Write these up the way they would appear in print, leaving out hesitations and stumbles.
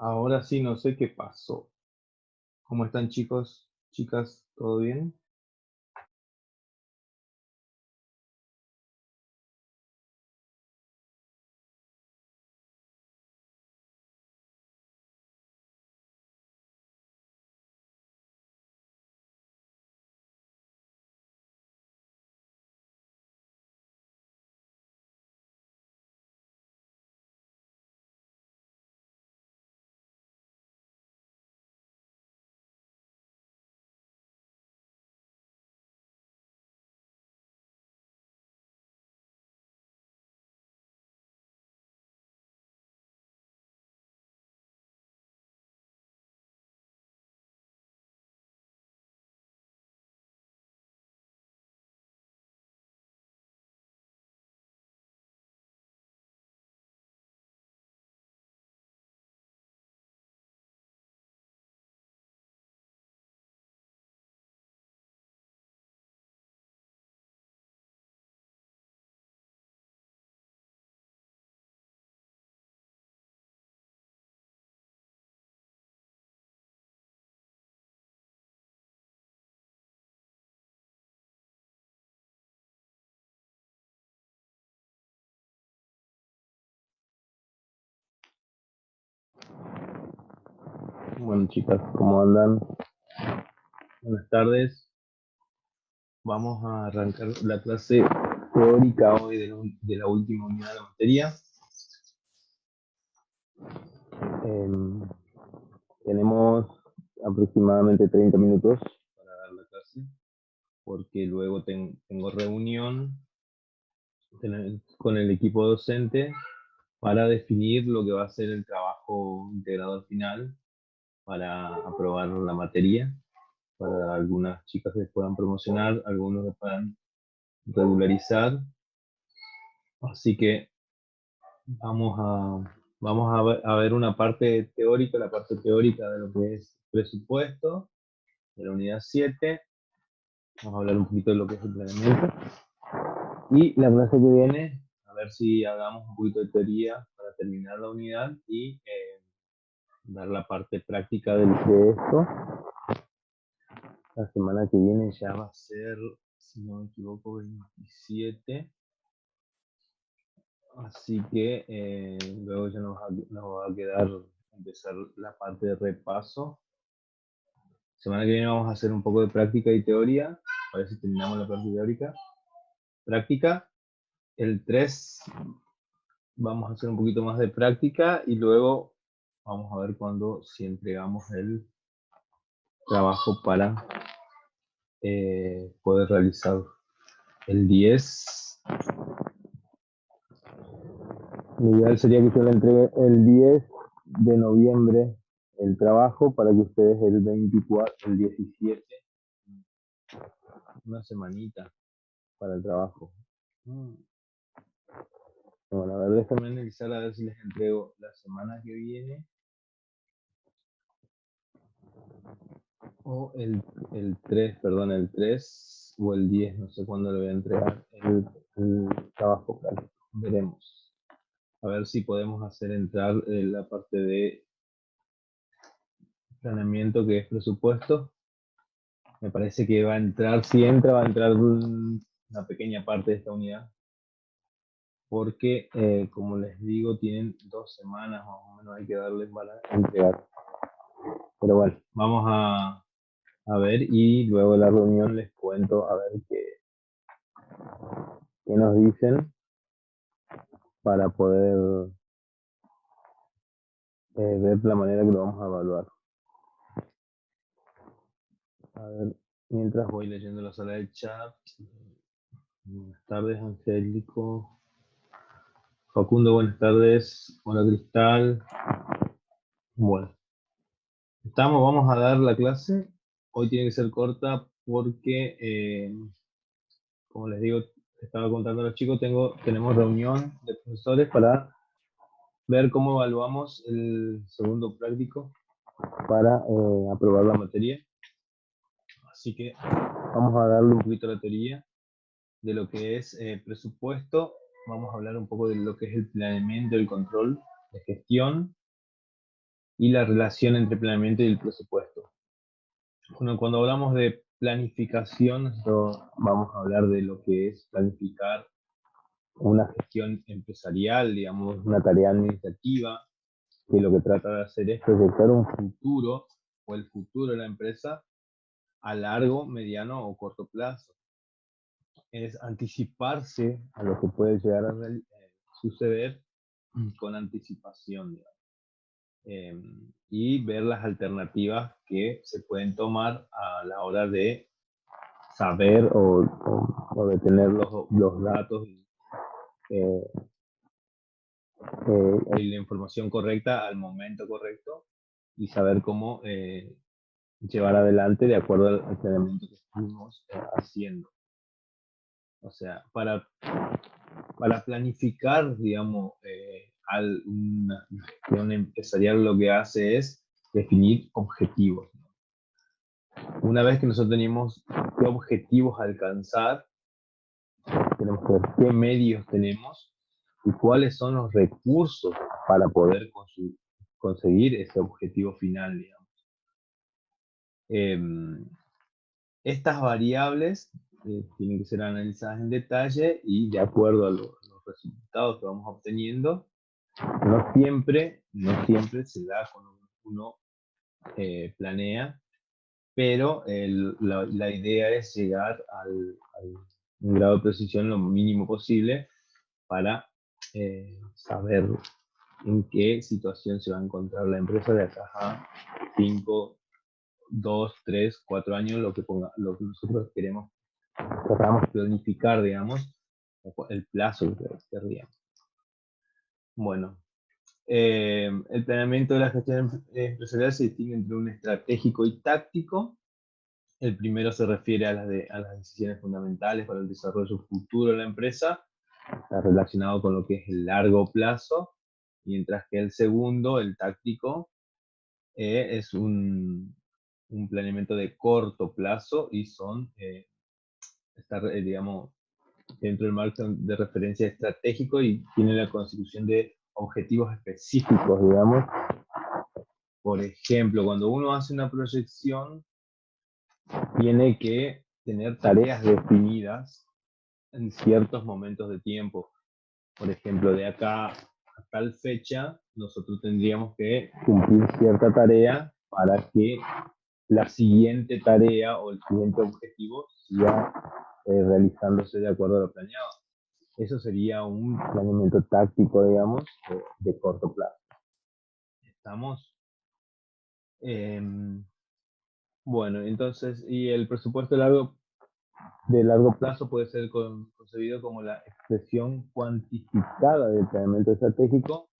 Ahora sí, no sé qué pasó. ¿Cómo están chicos? Chicas, ¿todo bien? Bueno, chicas, ¿cómo andan? Buenas tardes. Vamos a arrancar la clase teórica hoy de la última unidad de la materia. Em, Tenemos aproximadamente 30 minutos para dar la clase, porque luego tengo reunión con el equipo docente para definir lo que va a ser el trabajo integrado al final para aprobar la materia, para algunas chicas que puedan promocionar, algunos que puedan regularizar. Así que vamos a ver una parte teórica, la parte teórica de lo que es presupuesto, de la unidad 7. Vamos a hablar un poquito de lo que es el planeamiento. Y la clase que viene, a ver si hagamos un poquito de teoría para terminar la unidad y dar la parte práctica de esto. La semana que viene ya va a ser, si no me equivoco, 27. Así que luego ya nos va a quedar empezar la parte de repaso. Semana que viene vamos a hacer un poco de práctica y teoría. A ver si terminamos la parte teórica. Práctica. El 3 vamos a hacer un poquito más de práctica y luego vamos a ver cuándo si entregamos el trabajo para poder realizar el 10. Lo ideal sería que yo le entregue el 10 de noviembre el trabajo para que ustedes el 24, el 17, una semanita para el trabajo. Bueno, a ver, déjame analizar a ver si les entrego la semana que viene o el 3, perdón, el 3 o el 10, no sé cuándo le voy a entregar el trabajo práctico. Veremos. A ver si podemos hacer entrar la parte de planeamiento que es presupuesto. Me parece que va a entrar, si entra, va a entrar una pequeña parte de esta unidad, porque como les digo, tienen 2 semanas más o menos hay que darles para entregar. Pero bueno, vamos a ver y luego de la reunión les cuento a ver qué nos dicen para poder ver la manera que lo vamos a evaluar. A ver, mientras voy leyendo la sala de chat. Buenas tardes, Angélico. Facundo, buenas tardes. Hola, Cristal. Bueno, vamos a dar la clase. Hoy tiene que ser corta porque, como les digo, estaba contando a los chicos, tenemos reunión de profesores para ver cómo evaluamos el segundo práctico para aprobar la materia. Así que vamos a darle un poquito a la teoría de lo que es presupuesto. Vamos a hablar un poco de lo que es el planeamiento, el control de gestión. y la relación entre planeamiento y el presupuesto. Bueno, cuando hablamos de planificación, nosotros vamos a hablar de lo que es planificar una gestión empresarial, digamos, una tarea administrativa, que lo que trata de hacer es proyectar un futuro o el futuro de la empresa a largo, mediano o corto plazo. Es anticiparse a lo que puede llegar a suceder con anticipación, y ver las alternativas que se pueden tomar a la hora de saber o de tener los datos y la información correcta al momento correcto y saber cómo llevar adelante de acuerdo al planeamiento que estuvimos haciendo. O sea, para planificar, digamos, una gestión empresarial lo que hace es definir objetivos. Una vez que nosotros tenemos qué objetivos alcanzar, tenemos que ver qué medios tenemos y cuáles son los recursos para poder conseguir ese objetivo final, digamos. Estas variables tienen que ser analizadas en detalle y de acuerdo a los resultados que vamos obteniendo, no siempre se da cuando uno planea, pero la idea es llegar al un grado de precisión lo mínimo posible para saber en qué situación se va a encontrar la empresa de acá a 5, 2, 3, 4 años, lo que nosotros queremos planificar, digamos, el plazo que querríamos. Bueno, el planeamiento de la gestión empresarial se distingue entre un estratégico y táctico. El primero se refiere a las decisiones fundamentales para el desarrollo futuro de la empresa, está relacionado con lo que es el largo plazo, mientras que el segundo, el táctico, es un planeamiento de corto plazo y está, digamos, dentro del marco de referencia estratégico y tiene la consecución de objetivos específicos, digamos. Por ejemplo, cuando uno hace una proyección, tiene que tener tareas definidas en ciertos momentos de tiempo. Por ejemplo, de acá a tal fecha, nosotros tendríamos que cumplir cierta tarea para que la siguiente tarea o el siguiente objetivo siga realizándose de acuerdo a lo planeado. Eso sería un planeamiento táctico, digamos, de corto plazo. ¿Estamos? Bueno, entonces, y el presupuesto de largo plazo puede ser concebido como la expresión cuantificada del planeamiento estratégico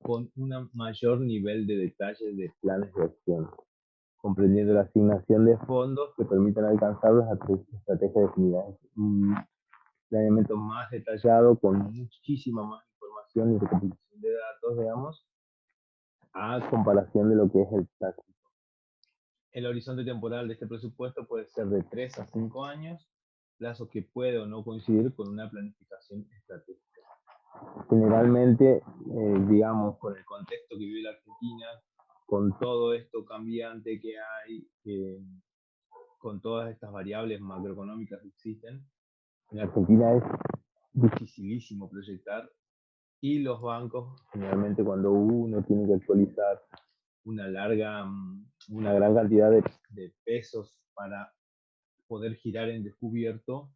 con un mayor nivel de detalle de planes de acción, comprendiendo la asignación de fondos que permitan alcanzar las estrategias definidas. Un planeamiento más detallado con muchísima más información y recopilación de datos, digamos, a comparación de lo que es el táctico. El horizonte temporal de este presupuesto puede ser de 3 a 5 años, plazo que puede o no coincidir con una planificación estratégica. Generalmente, digamos, con el contexto que vive la Argentina, con todo esto cambiante que hay, con todas estas variables macroeconómicas que existen, en Argentina es dificilísimo proyectar y los bancos, generalmente cuando uno tiene que actualizar una gran cantidad de pesos para poder girar en descubierto,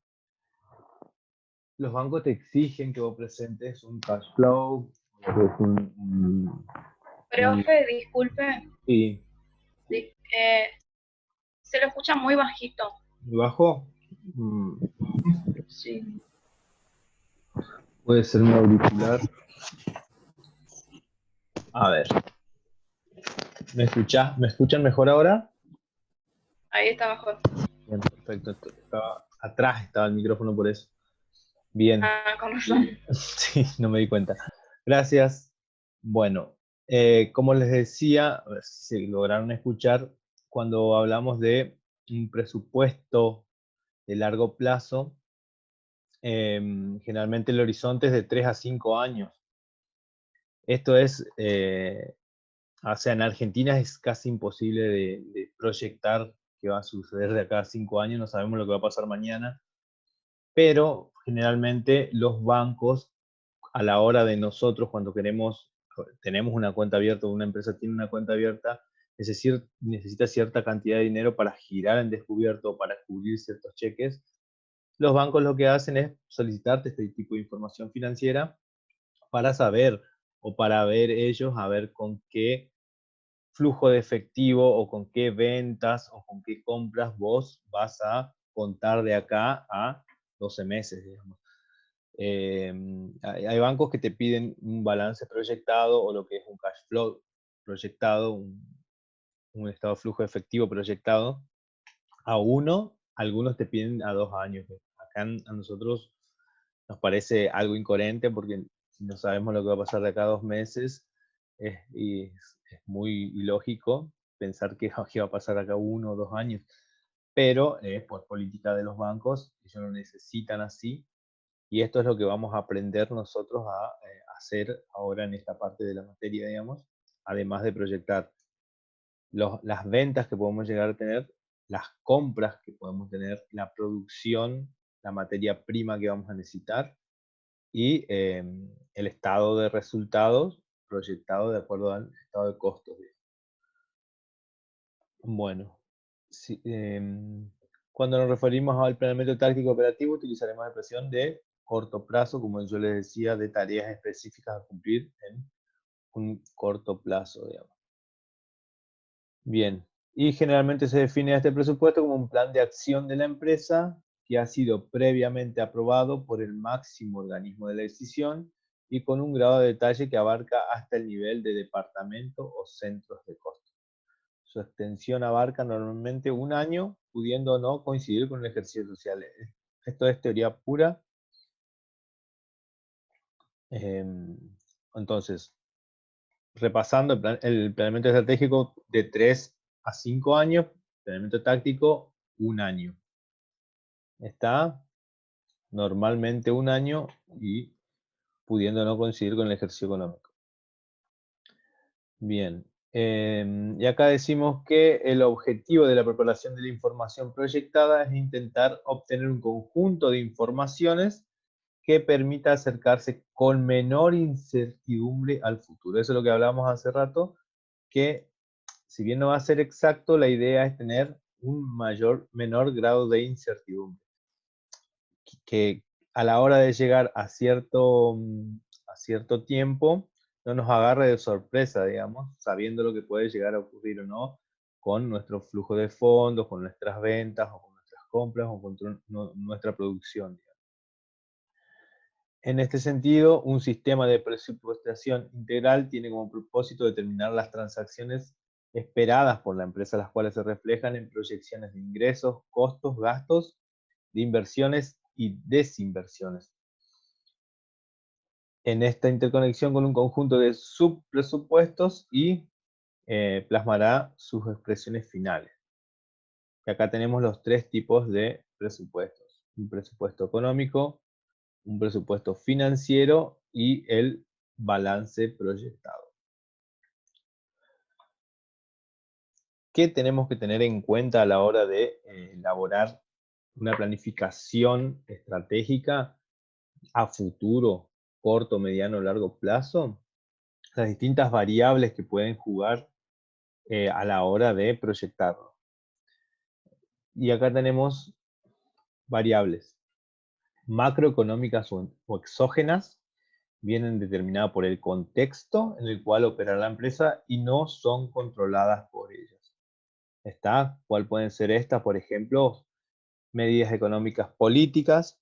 los bancos te exigen que vos presentes un cash flow, Profe, disculpe, sí. se lo escucha muy bajito. ¿Muy bajo? Sí. Puede ser mi auricular. A ver. ¿Me escuchan mejor ahora? Ahí está mejor. Bien, perfecto. Atrás estaba el micrófono por eso. Bien. Ah, con razón. Sí, no me di cuenta. Gracias. Bueno, como les decía, a ver si se lograron escuchar, cuando hablamos de un presupuesto de largo plazo, generalmente el horizonte es de 3 a 5 años. Esto es O sea, en Argentina es casi imposible de proyectar qué va a suceder de acá a 5 años, no sabemos lo que va a pasar mañana, pero generalmente los bancos, a la hora de nosotros, cuando tenemos una cuenta abierta, o una empresa tiene una cuenta abierta, es decir, necesita cierta cantidad de dinero para girar en descubierto, para cubrir ciertos cheques, los bancos lo que hacen es solicitarte este tipo de información financiera para saber o para ver ellos, a ver con qué flujo de efectivo o con qué ventas o con qué compras vos vas a contar de acá a 12 meses, digamos. Hay bancos que te piden un balance proyectado o lo que es un cash flow proyectado, un estado de flujo efectivo proyectado a 1, algunos te piden a 2 años. Acá a nosotros nos parece algo incoherente porque si no sabemos lo que va a pasar de acá a 2 meses, es muy ilógico pensar que va a pasar acá 1 o 2 años. Pero por política de los bancos, ellos lo necesitan así. Y esto es lo que vamos a aprender nosotros a hacer ahora en esta parte de la materia, digamos, además de proyectar las ventas que podemos llegar a tener, las compras que podemos tener, la producción, la materia prima que vamos a necesitar y el estado de resultados proyectado de acuerdo al estado de costos. Bueno, si, cuando nos referimos al planeamiento táctico operativo, utilizaremos la expresión de corto plazo, como yo les decía, de tareas específicas a cumplir en un corto plazo, digamos. Bien, y generalmente se define este presupuesto como un plan de acción de la empresa que ha sido previamente aprobado por el máximo organismo de la decisión y con un grado de detalle que abarca hasta el nivel de departamento o centros de costo. Su extensión abarca normalmente un año, pudiendo o no coincidir con el ejercicio social. Esto es teoría pura. Entonces, repasando el planeamiento estratégico de 3 a 5 años, planeamiento táctico, un año. Está normalmente un año y pudiendo no coincidir con el ejercicio económico. Bien, y acá decimos que el objetivo de la preparación de la información proyectada es intentar obtener un conjunto de informaciones que permita acercarse con menor incertidumbre al futuro. Eso es lo que hablábamos hace rato, que si bien no va a ser exacto, la idea es tener un menor grado de incertidumbre. Que a la hora de llegar a cierto tiempo, no nos agarre de sorpresa, digamos, sabiendo lo que puede llegar a ocurrir o no con nuestro flujo de fondos, con nuestras ventas, o con nuestras compras, o con nuestra producción, digamos. En este sentido, un sistema de presupuestación integral tiene como propósito determinar las transacciones esperadas por la empresa, las cuales se reflejan en proyecciones de ingresos, costos, gastos, de inversiones y desinversiones. En esta interconexión con un conjunto de subpresupuestos y plasmará sus expresiones finales. Y acá tenemos los 3 tipos de presupuestos. Un presupuesto económico, un presupuesto financiero y el balance proyectado. ¿Qué tenemos que tener en cuenta a la hora de elaborar una planificación estratégica a futuro, corto, mediano, largo plazo? Las distintas variables que pueden jugar a la hora de proyectarlo. Y acá tenemos variables macroeconómicas o exógenas, vienen determinadas por el contexto en el cual opera la empresa y no son controladas por ellas. ¿Cuál pueden ser estas? Por ejemplo, medidas económicas políticas,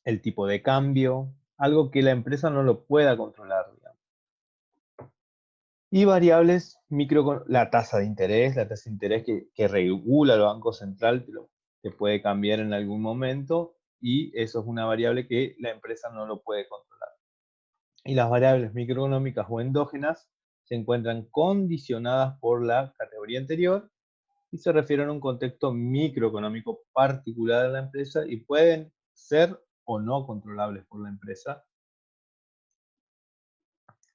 el tipo de cambio, algo que la empresa no lo pueda controlar, digamos. Y variables la tasa de interés, que regula el Banco Central, que puede cambiar en algún momento, y eso es una variable que la empresa no lo puede controlar. Y las variables microeconómicas o endógenas se encuentran condicionadas por la categoría anterior y se refieren a un contexto microeconómico particular de la empresa y pueden ser o no controlables por la empresa.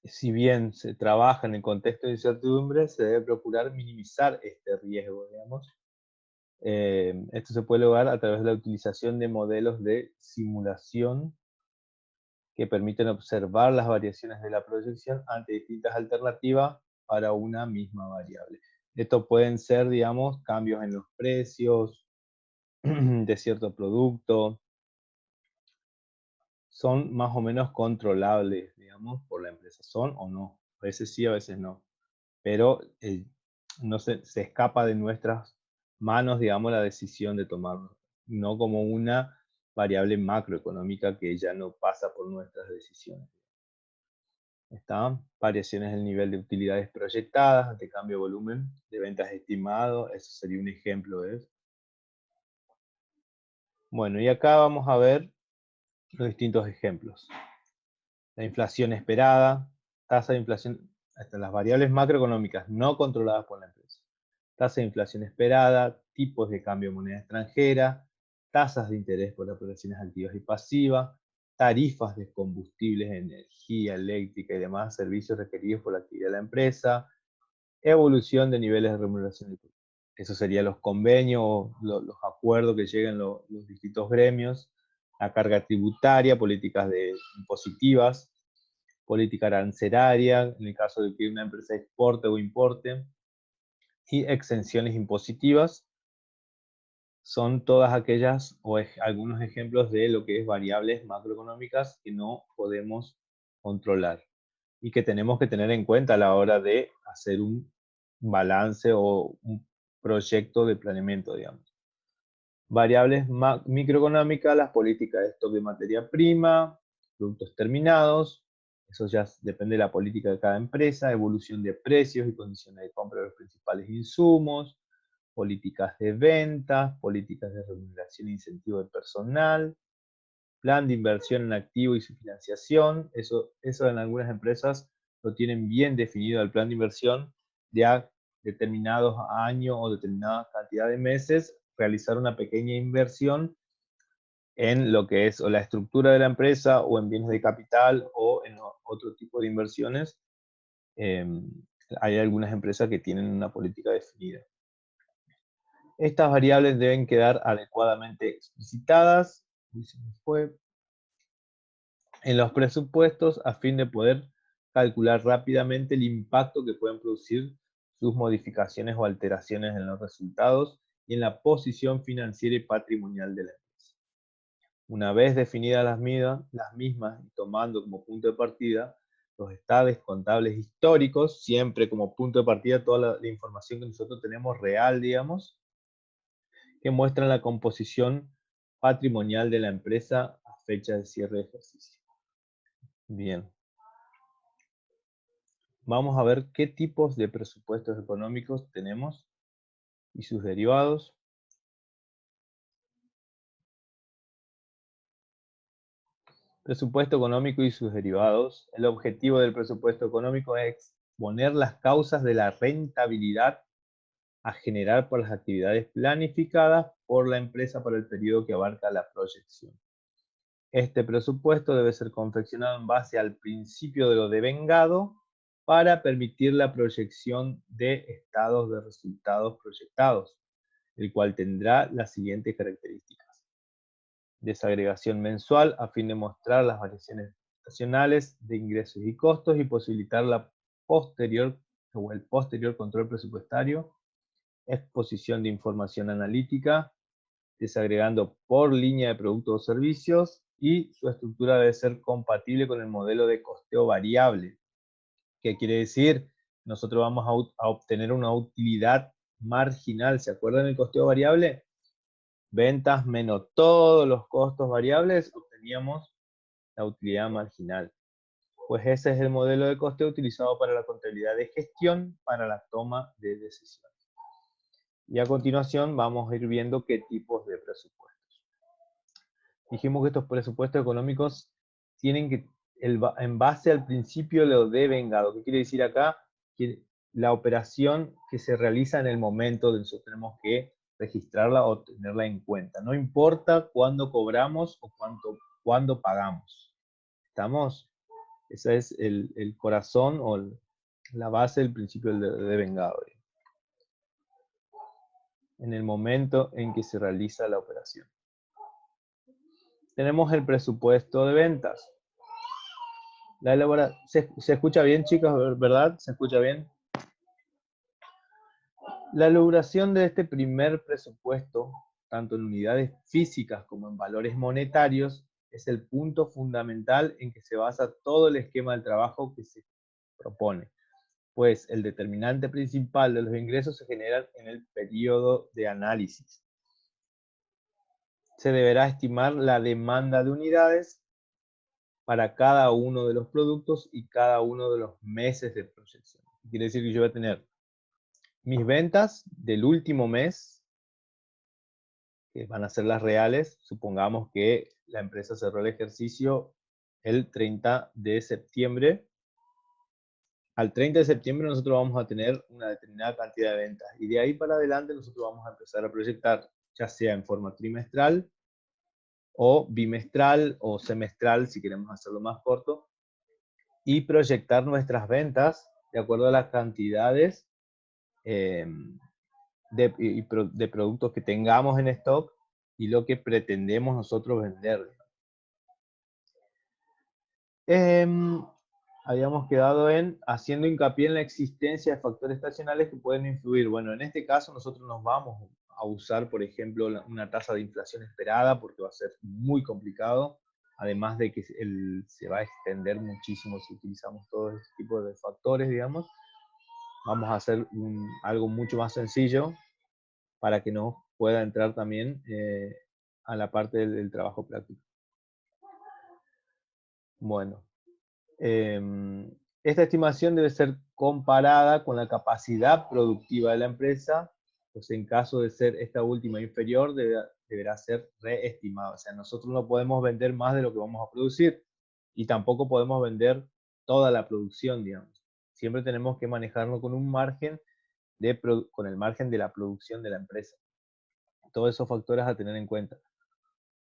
si bien se trabaja en el contexto de incertidumbre, se debe procurar minimizar este riesgo, digamos. Esto se puede lograr a través de la utilización de modelos de simulación que permiten observar las variaciones de la proyección ante distintas alternativas para una misma variable. Esto pueden ser, digamos, cambios en los precios de cierto producto. Son más o menos controlables, digamos, por la empresa. Son o no. A veces sí, a veces no. Pero no se escapa de nuestras manos, digamos, la decisión de tomarlo. No como una variable macroeconómica que ya no pasa por nuestras decisiones. Están variaciones del nivel de utilidades proyectadas, de cambio de volumen, de ventas estimado. Eso sería un ejemplo de eso. Bueno, y acá vamos a ver los distintos ejemplos. La inflación esperada, tasa de inflación, hasta las variables macroeconómicas no controladas por la empresa. Tasa de inflación esperada, tipos de cambio de moneda extranjera, tasas de interés por operaciones activas y pasivas, tarifas de combustibles, energía eléctrica y demás servicios requeridos por la actividad de la empresa, evolución de niveles de remuneración. Eso serían los convenios, los acuerdos que llegan los distintos gremios, la carga tributaria, políticas impositivas, política arancelaria, en el caso de que una empresa exporte o importe, y exenciones impositivas. Son todas aquellas o algunos ejemplos de lo que es variables macroeconómicas que no podemos controlar y que tenemos que tener en cuenta a la hora de hacer un balance o un proyecto de planeamiento, digamos. Variables microeconómicas, las políticas de stock de materia prima, productos terminados, eso ya depende de la política de cada empresa, evolución de precios y condiciones de compra de los principales insumos, políticas de ventas, políticas de remuneración e incentivo de personal, plan de inversión en activo y su financiación. Eso en algunas empresas lo tienen bien definido el plan de inversión de a determinados años o determinada cantidad de meses, realizar una pequeña inversión en lo que es o la estructura de la empresa o en bienes de capital o en otro tipo de inversiones. Hay algunas empresas que tienen una política definida. Estas variables deben quedar adecuadamente explicitadas en los presupuestos a fin de poder calcular rápidamente el impacto que pueden producir sus modificaciones o alteraciones en los resultados y en la posición financiera y patrimonial de la empresa. Una vez definidas las mismas y tomando como punto de partida los estados contables históricos, siempre como punto de partida toda la información que nosotros tenemos real, digamos, que muestran la composición patrimonial de la empresa a fecha de cierre de ejercicio. Bien. Vamos a ver qué tipos de presupuestos económicos tenemos y sus derivados. Presupuesto económico y sus derivados. El objetivo del presupuesto económico es exponer las causas de la rentabilidad a generar por las actividades planificadas por la empresa para el periodo que abarca la proyección. Este presupuesto debe ser confeccionado en base al principio de lo devengado para permitir la proyección de estados de resultados proyectados, el cual tendrá las siguientes características. Desagregación mensual a fin de mostrar las variaciones estacionales de ingresos y costos y posibilitar el posterior control presupuestario. Exposición de información analítica, desagregando por línea de productos o servicios, y su estructura debe ser compatible con el modelo de costeo variable. ¿Qué quiere decir? Nosotros vamos a obtener una utilidad marginal. ¿Se acuerdan del costeo variable? Ventas menos todos los costos variables, obteníamos la utilidad marginal. Pues ese es el modelo de costeo utilizado para la contabilidad de gestión para la toma de decisiones. Y a continuación vamos a ir viendo qué tipos de presupuestos. Dijimos que estos presupuestos económicos tienen que, en base al principio de lo devengado. ¿Qué quiere decir acá? Que la operación que se realiza en el momento de nosotros tenemos que registrarla o tenerla en cuenta. No importa cuándo cobramos o cuándo pagamos. ¿Estamos? Ese es el corazón o la base del principio de vengado. En el momento en que se realiza la operación. Tenemos el presupuesto de ventas. ¿Se escucha bien, chicos? ¿Verdad? ¿Se escucha bien? La elaboración de este primer presupuesto, tanto en unidades físicas como en valores monetarios, es el punto fundamental en que se basa todo el esquema del trabajo que se propone, pues el determinante principal de los ingresos se genera en el periodo de análisis. Se deberá estimar la demanda de unidades para cada uno de los productos y cada uno de los meses de proyección. Quiere decir que yo voy a tener mis ventas del último mes, que van a ser las reales. Supongamos que la empresa cerró el ejercicio el 30 de septiembre. Al 30 de septiembre nosotros vamos a tener una determinada cantidad de ventas. Y de ahí para adelante nosotros vamos a empezar a proyectar, ya sea en forma trimestral, o bimestral, o semestral, si queremos hacerlo más corto, y proyectar nuestras ventas de acuerdo a las cantidades de productos que tengamos en stock y lo que pretendemos nosotros vender. Habíamos quedado en haciendo hincapié en la existencia de factores estacionales que pueden influir. Bueno, en este caso nosotros nos vamos a usar, por ejemplo, una tasa de inflación esperada, porque va a ser muy complicado, además de que se va a extender muchísimo si utilizamos todo este tipo de factores, digamos. Vamos a hacer algo mucho más sencillo para que nos pueda entrar también a la parte del trabajo práctico. Bueno, esta estimación debe ser comparada con la capacidad productiva de la empresa, pues en caso de ser esta última inferior, deberá ser reestimada. O sea, nosotros no podemos vender más de lo que vamos a producir y tampoco podemos vender toda la producción, digamos. Siempre tenemos que manejarnos con un margen con el margen de la producción de la empresa. Todos esos factores a tener en cuenta.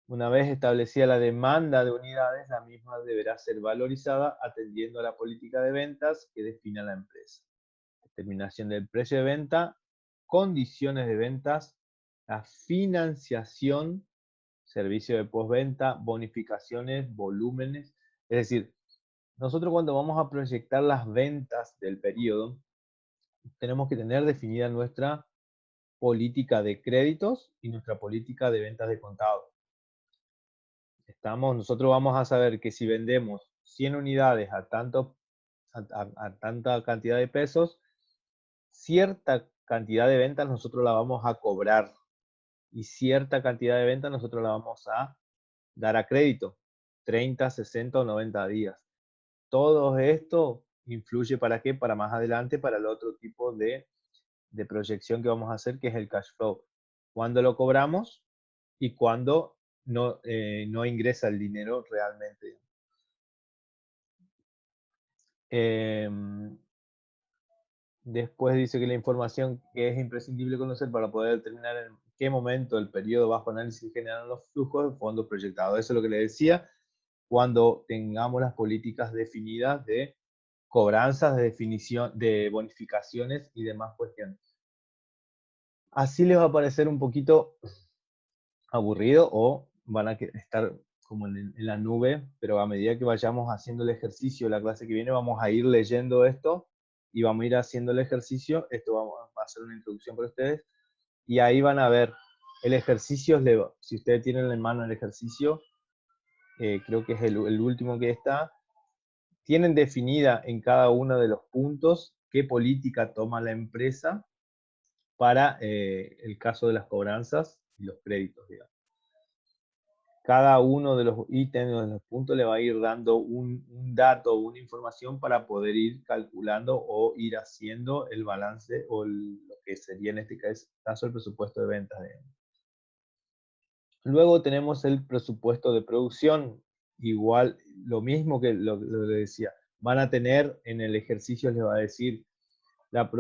Una vez establecida la demanda de unidades, la misma deberá ser valorizada atendiendo a la política de ventas que defina la empresa. Determinación del precio de venta, condiciones de ventas, la financiación, servicio de postventa, bonificaciones, volúmenes. Es decir, nosotros cuando vamos a proyectar las ventas del periodo, tenemos que tener definida nuestra política de créditos y nuestra política de ventas de contado. Nosotros vamos a saber que si vendemos 100 unidades a tanta cantidad de pesos, cierta cantidad de ventas nosotros la vamos a cobrar y cierta cantidad de ventas nosotros la vamos a dar a crédito, 30, 60 o 90 días. Todo esto influye ¿para qué? Para más adelante, para el otro tipo de proyección que vamos a hacer, que es el cash flow. Cuando lo cobramos y cuando no ingresa el dinero realmente. Después dice que la información que es imprescindible conocer para poder determinar en qué momento del periodo bajo análisis generan los flujos de fondos proyectados. Eso es lo que le decía, cuando tengamos las políticas definidas de cobranzas, de definición, de bonificaciones y demás cuestiones. Así les va a parecer un poquito aburrido o van a estar como en la nube, pero a medida que vayamos haciendo el ejercicio, la clase que viene, vamos a ir leyendo esto y vamos a ir haciendo el ejercicio. Esto va a ser una introducción para ustedes y ahí van a ver el ejercicio. Si ustedes tienen en mano el ejercicio, creo que es el último que está, tienen definida en cada uno de los puntos qué política toma la empresa para el caso de las cobranzas y los créditos, digamos. Cada uno de los ítems, de los puntos, le va a ir dando un dato o una información para poder ir calculando o ir haciendo el balance o lo que sería en este caso el presupuesto de ventas. Luego tenemos el presupuesto de producción. Igual, lo mismo que lo que decía. Van a tener en el ejercicio, les va a decir, la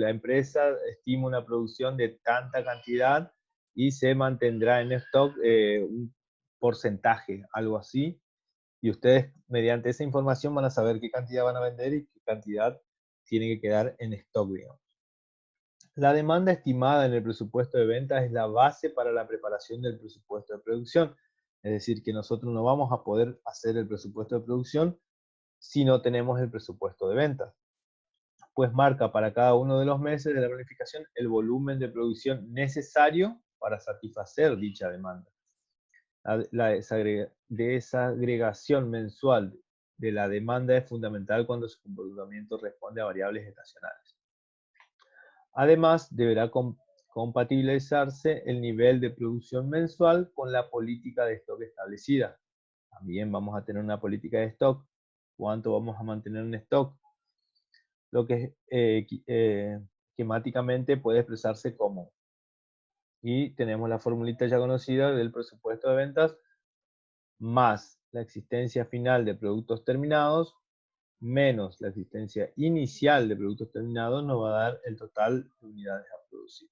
empresa estima una producción de tanta cantidad y se mantendrá en stock un porcentaje, algo así. Y ustedes, mediante esa información, van a saber qué cantidad van a vender y qué cantidad tiene que quedar en stock, digamos. La demanda estimada en el presupuesto de ventas es la base para la preparación del presupuesto de producción. Es decir, que nosotros no vamos a poder hacer el presupuesto de producción si no tenemos el presupuesto de ventas, pues marca para cada uno de los meses de la planificación el volumen de producción necesario para satisfacer dicha demanda. La desagregación mensual de la demanda es fundamental cuando su comportamiento responde a variables estacionales. Además, deberá compatibilizarse el nivel de producción mensual con la política de stock establecida. También vamos a tener una política de stock. ¿Cuánto vamos a mantener en stock? Lo que esquemáticamente puede expresarse como. Y tenemos la formulita ya conocida del presupuesto de ventas más la existencia final de productos terminados menos la existencia inicial de productos terminados nos va a dar el total de unidades a producir.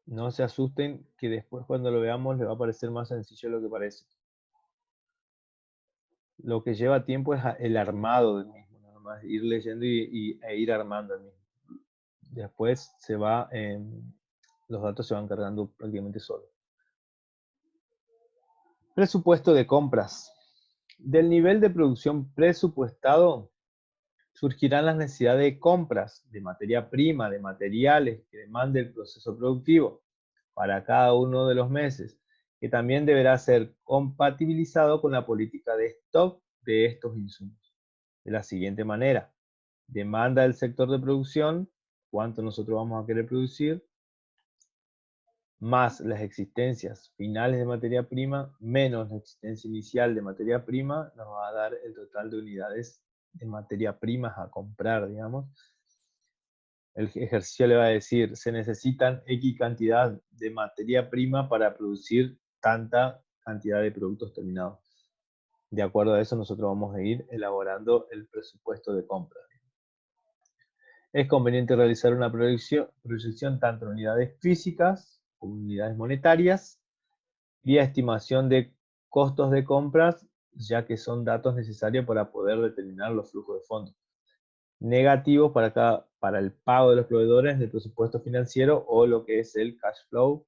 No se asusten que después cuando lo veamos les va a parecer más sencillo de lo que parece. Lo que lleva tiempo es el armado del mismo, nada más ir leyendo e ir armando el mismo. Después los datos se van cargando prácticamente solos. Presupuesto de compras. Del nivel de producción presupuestado surgirán las necesidades de compras de materia prima, de materiales que demande el proceso productivo para cada uno de los meses, que también deberá ser compatibilizado con la política de stock de estos insumos. De la siguiente manera, demanda del sector de producción, cuánto nosotros vamos a querer producir, más las existencias finales de materia prima, menos la existencia inicial de materia prima, nos va a dar el total de unidades de materia prima a comprar, digamos. El ejercicio le va a decir, se necesitan X cantidad de materia prima para producir tanta cantidad de productos terminados. De acuerdo a eso, nosotros vamos a ir elaborando el presupuesto de compra. Es conveniente realizar una proyección tanto en unidades físicas como unidades monetarias, vía estimación de costos de compras, ya que son datos necesarios para poder determinar los flujos de fondos. Negativos para el pago de los proveedores del presupuesto financiero o lo que es el cash flow,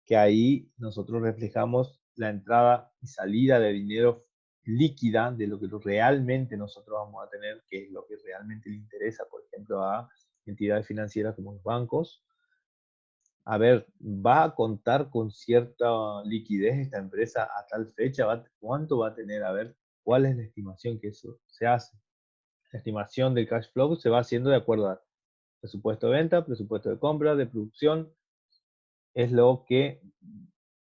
que ahí nosotros reflejamos la entrada y salida de dinero líquida de lo que realmente nosotros vamos a tener, que es lo que realmente le interesa, por ejemplo, a entidades financieras como los bancos. A ver, ¿va a contar con cierta liquidez esta empresa a tal fecha? ¿Cuánto va a tener? A ver, ¿cuál es la estimación que eso se hace? La estimación del cash flow se va haciendo de acuerdo a presupuesto de venta, presupuesto de compra, de producción. Es lo que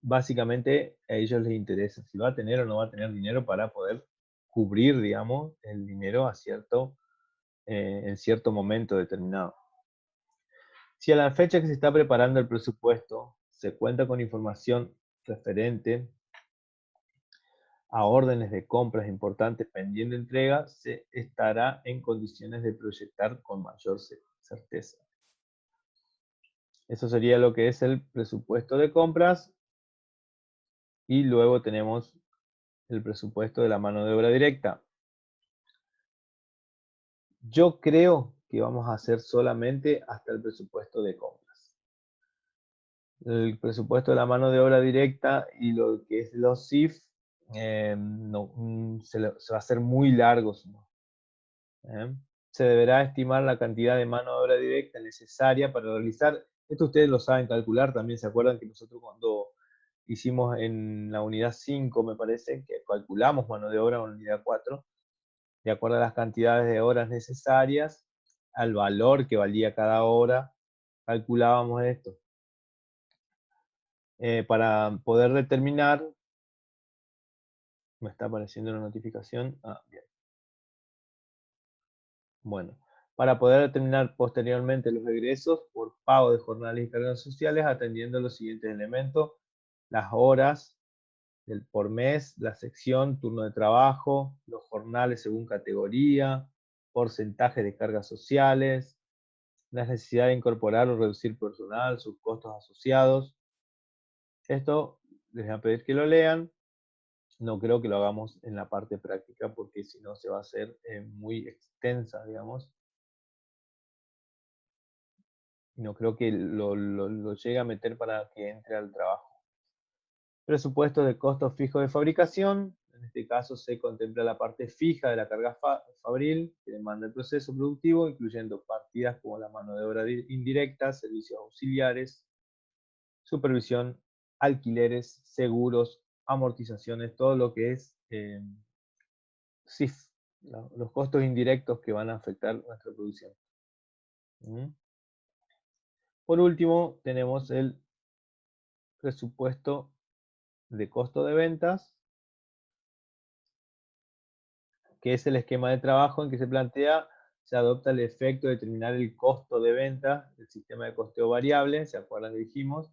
básicamente a ellos les interesa. Si va a tener o no va a tener dinero para poder cubrir, digamos, el dinero en cierto momento determinado. Si a la fecha que se está preparando el presupuesto se cuenta con información referente a órdenes de compras importantes pendiente de entrega, se estará en condiciones de proyectar con mayor certeza. Eso sería lo que es el presupuesto de compras. Y luego tenemos el presupuesto de la mano de obra directa. Yo creo que vamos a hacer solamente hasta el presupuesto de compras. El presupuesto de la mano de obra directa y lo que es los CIF se va a hacer muy largo. Se deberá estimar la cantidad de mano de obra directa necesaria para realizar. Esto ustedes lo saben calcular, también se acuerdan que nosotros cuando hicimos en la unidad 5, me parece, que calculamos mano de obra en la unidad 4, de acuerdo a las cantidades de horas necesarias, al valor que valía cada hora, calculábamos esto. Para poder determinar, me está apareciendo una notificación, bien. Bueno, para poder determinar posteriormente los egresos por pago de jornales y cargas sociales, atendiendo los siguientes elementos: las horas por mes, la sección, turno de trabajo, los jornales según categoría, porcentaje de cargas sociales, la necesidad de incorporar o reducir personal, sus costos asociados. Esto les voy a pedir que lo lean. No creo que lo hagamos en la parte práctica porque si no se va a hacer muy extensa, digamos. No creo que lo llegue a meter para que entre al trabajo. Presupuesto de costos fijos de fabricación. En este caso se contempla la parte fija de la carga fabril que demanda el proceso productivo, incluyendo partidas como la mano de obra indirecta, servicios auxiliares, supervisión, alquileres, seguros, amortizaciones, todo lo que es SIF, los costos indirectos que van a afectar nuestra producción. Por último, tenemos el presupuesto de costo de ventas, que es el esquema de trabajo en que se plantea, se adopta el efecto de determinar el costo de venta del sistema de costeo variable, ¿se acuerdan que dijimos?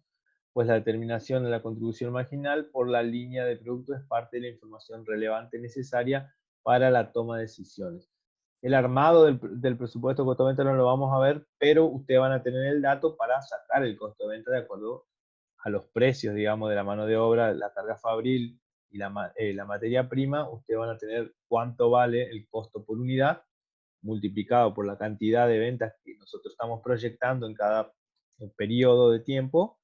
Pues la determinación de la contribución marginal por la línea de producto es parte de la información relevante necesaria para la toma de decisiones. El armado del presupuesto de costo de venta no lo vamos a ver, pero ustedes van a tener el dato para sacar el costo de venta de acuerdo a los precios, digamos, de la mano de obra, la carga fabril y la materia prima. Ustedes van a tener cuánto vale el costo por unidad multiplicado por la cantidad de ventas que nosotros estamos proyectando en cada periodo de tiempo.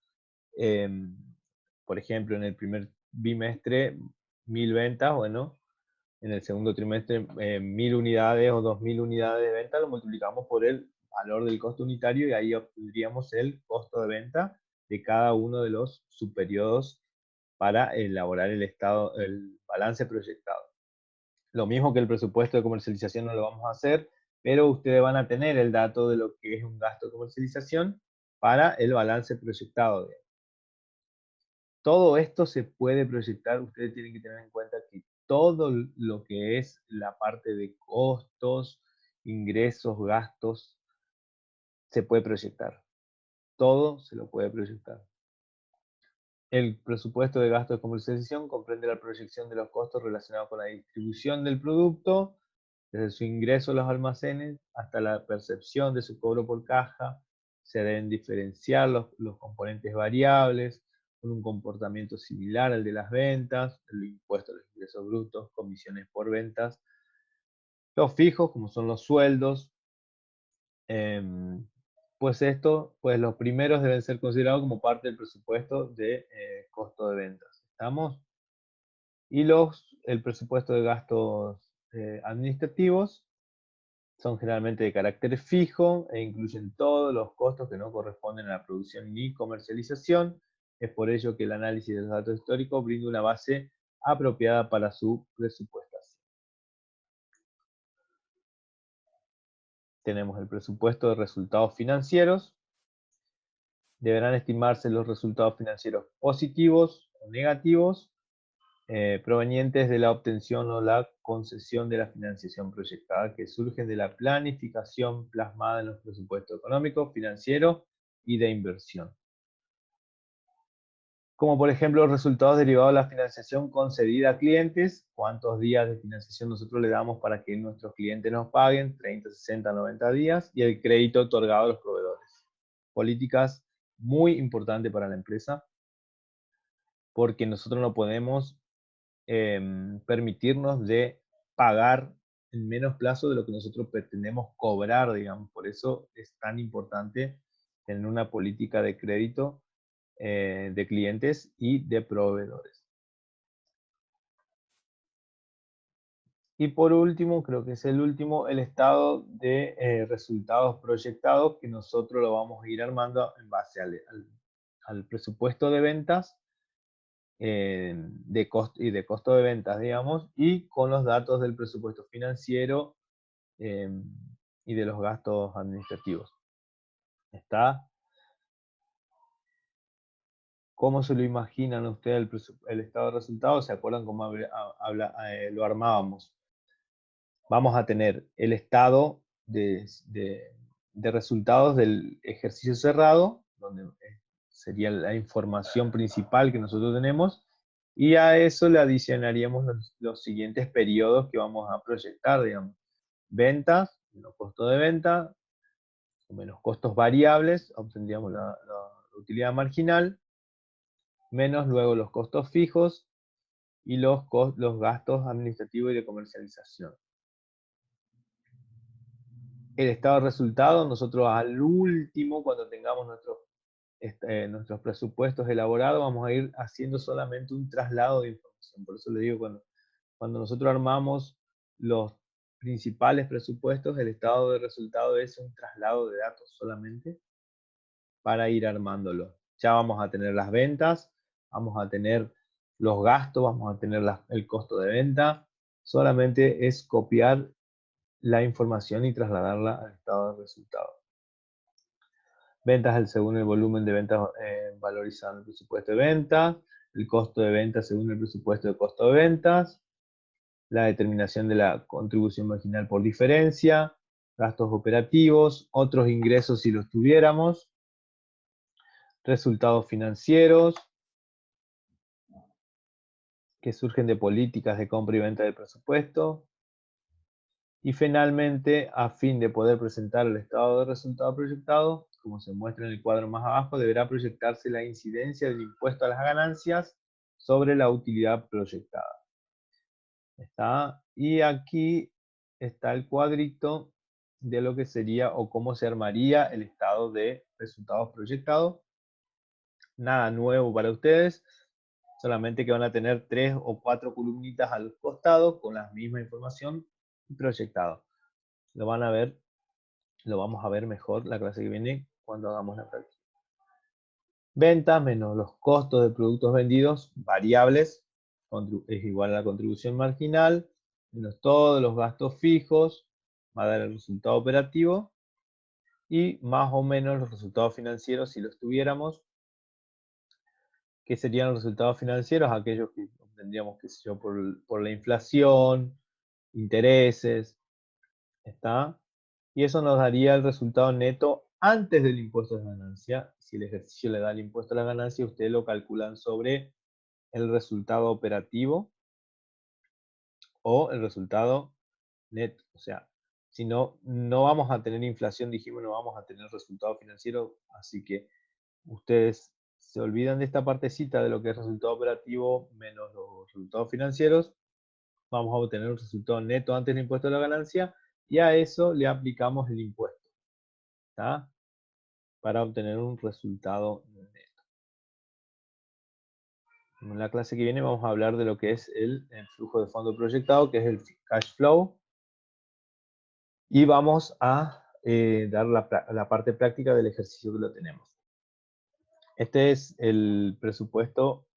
Por ejemplo, en el primer bimestre, 1000 ventas, bueno, en el segundo trimestre 1000 unidades o 2000 unidades de venta, lo multiplicamos por el valor del costo unitario y ahí obtendríamos el costo de venta de cada uno de los subperiodos para elaborar el balance proyectado. Lo mismo que el presupuesto de comercialización no lo vamos a hacer, pero ustedes van a tener el dato de lo que es un gasto de comercialización para el balance proyectado. Todo esto se puede proyectar, ustedes tienen que tener en cuenta que todo lo que es la parte de costos, ingresos, gastos, se puede proyectar. Todo se lo puede proyectar. El presupuesto de gasto de comercialización comprende la proyección de los costos relacionados con la distribución del producto, desde su ingreso a los almacenes hasta la percepción de su cobro por caja. Se deben diferenciar los componentes variables con un comportamiento similar al de las ventas, el impuesto a los ingresos brutos, comisiones por ventas, los fijos como son los sueldos. Pues los primeros deben ser considerados como parte del presupuesto de costo de ventas. ¿Estamos? Y el presupuesto de gastos administrativos son generalmente de carácter fijo e incluyen todos los costos que no corresponden a la producción ni comercialización. Es por ello que el análisis de los datos históricos brinda una base apropiada para su presupuestación. Tenemos el presupuesto de resultados financieros. Deberán estimarse los resultados financieros positivos o negativos provenientes de la obtención o la concesión de la financiación proyectada que surgen de la planificación plasmada en los presupuestos económicos, financieros y de inversión. Como por ejemplo los resultados derivados de la financiación concedida a clientes, cuántos días de financiación nosotros le damos para que nuestros clientes nos paguen, 30, 60, 90 días, y el crédito otorgado a los proveedores. Políticas muy importantes para la empresa, porque nosotros no podemos permitirnos de pagar en menos plazo de lo que nosotros pretendemos cobrar, digamos. Por eso es tan importante tener una política de crédito de clientes y de proveedores. Y por último, creo que es el último, el estado de resultados proyectados, que nosotros lo vamos a ir armando en base al presupuesto de ventas de costo de ventas, digamos, y con los datos del presupuesto financiero y de los gastos administrativos. ¿Está? ¿Cómo se lo imaginan ustedes el estado de resultados? ¿Se acuerdan cómo lo armábamos? Vamos a tener el estado de resultados del ejercicio cerrado, donde sería la información principal que nosotros tenemos, y a eso le adicionaríamos los siguientes periodos que vamos a proyectar, digamos. Ventas, los costos de venta, menos costos variables, obtendríamos la utilidad marginal, menos luego los costos fijos y los gastos administrativos y de comercialización. El estado de resultado, nosotros al último, cuando tengamos nuestros presupuestos elaborados, vamos a ir haciendo solamente un traslado de información. Por eso le digo, cuando nosotros armamos los principales presupuestos, el estado de resultado es un traslado de datos solamente para ir armándolo. Ya vamos a tener las ventas, vamos a tener los gastos, vamos a tener el costo de venta. Solamente es copiar la información y trasladarla al estado de resultado. Ventas según el volumen de ventas valorizado en el presupuesto de ventas, el costo de ventas según el presupuesto de costo de ventas, la determinación de la contribución marginal por diferencia, gastos operativos, otros ingresos si los tuviéramos, resultados financieros que surgen de políticas de compra y venta del presupuesto, y finalmente, a fin de poder presentar el estado de resultado proyectado, como se muestra en el cuadro más abajo, deberá proyectarse la incidencia del impuesto a las ganancias sobre la utilidad proyectada. ¿Está? Y aquí está el cuadrito de lo que sería o cómo se armaría el estado de resultados proyectados. Nada nuevo para ustedes, solamente que van a tener 3 o 4 columnitas a los costados con la misma información proyectada. Lo van a ver, lo vamos a ver mejor la clase que viene cuando hagamos la práctica. Ventas menos los costos de productos vendidos variables es igual a la contribución marginal menos todos los gastos fijos va a dar el resultado operativo y más o menos los resultados financieros si los tuviéramos, que serían los resultados financieros aquellos que obtendríamos, qué sé yo, por la inflación, intereses, ¿está? Y eso nos daría el resultado neto antes del impuesto de ganancia. Si el ejercicio le da el impuesto a la ganancia, ustedes lo calculan sobre el resultado operativo o el resultado neto. O sea, si no, no vamos a tener inflación, dijimos, no vamos a tener resultado financiero, así que ustedes se olvidan de esta partecita de lo que es resultado operativo menos los resultados financieros. Vamos a obtener un resultado neto antes del impuesto a la ganancia y a eso le aplicamos el impuesto, ¿está? Para obtener un resultado neto. En la clase que viene vamos a hablar de lo que es el flujo de fondo proyectado, que es el cash flow. Y vamos a dar la parte práctica del ejercicio que lo tenemos. Este es el presupuesto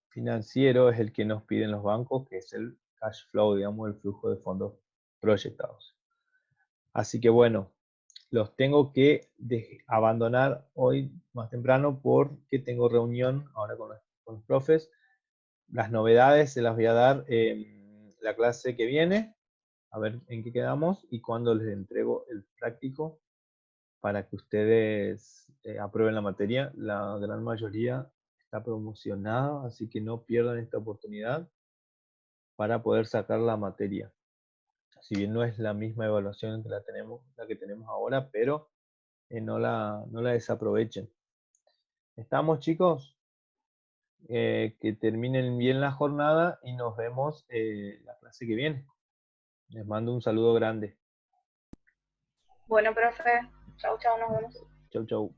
financiero, es el que nos piden los bancos, que es el cash flow, digamos, el flujo de fondos proyectados. Así que bueno, los tengo que abandonar hoy más temprano porque tengo reunión ahora con los profes. Las novedades se las voy a dar en la clase que viene, a ver en qué quedamos y cuando les entrego el práctico para que ustedes aprueben la materia. La gran mayoría está promocionada, así que no pierdan esta oportunidad para poder sacar la materia. Si bien no es la misma evaluación que la que tenemos ahora, pero no la desaprovechen. ¿Estamos, chicos? Que terminen bien la jornada y nos vemos la clase que viene. Les mando un saludo grande. Bueno, profe. Chau, chau, nos vemos. Chau, chau.